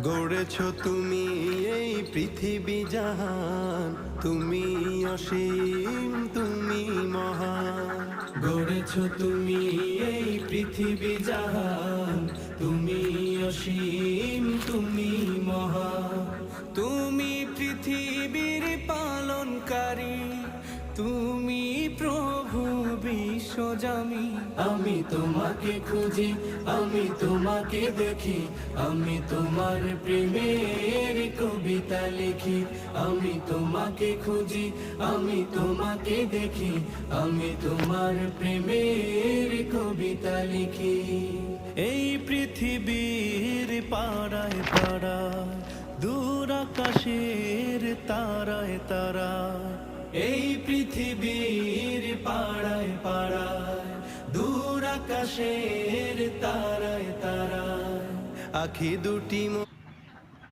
গড়েছ তুমি এই পৃথিবী জাহান, তুমি অসীম তুমি মহান। গড়েছ তুমি এই পৃথিবী জাহান, তুমি অসীম তুমি মহান। তুমি পৃথিবীর পালনকারী, তুমি প্রভু বিশ্বজামি। আমি তোমাকে খুঁজি, আমি তোমাকে দেখি, আমি তোমার প্রেমের কবিতা লিখি। আমি তোমাকে খুঁজি, আমি তোমাকে দেখি, আমি তোমার প্রেমের কবিতা লিখি। এই পৃথিবীর পাড়ায় পাড়ায়, দূর আকাশের তারায় তারায়, এই পৃথিবীর পাড়ায় পাড়ায়, দূর আকাশের তারায় তারায়, আখি দুটি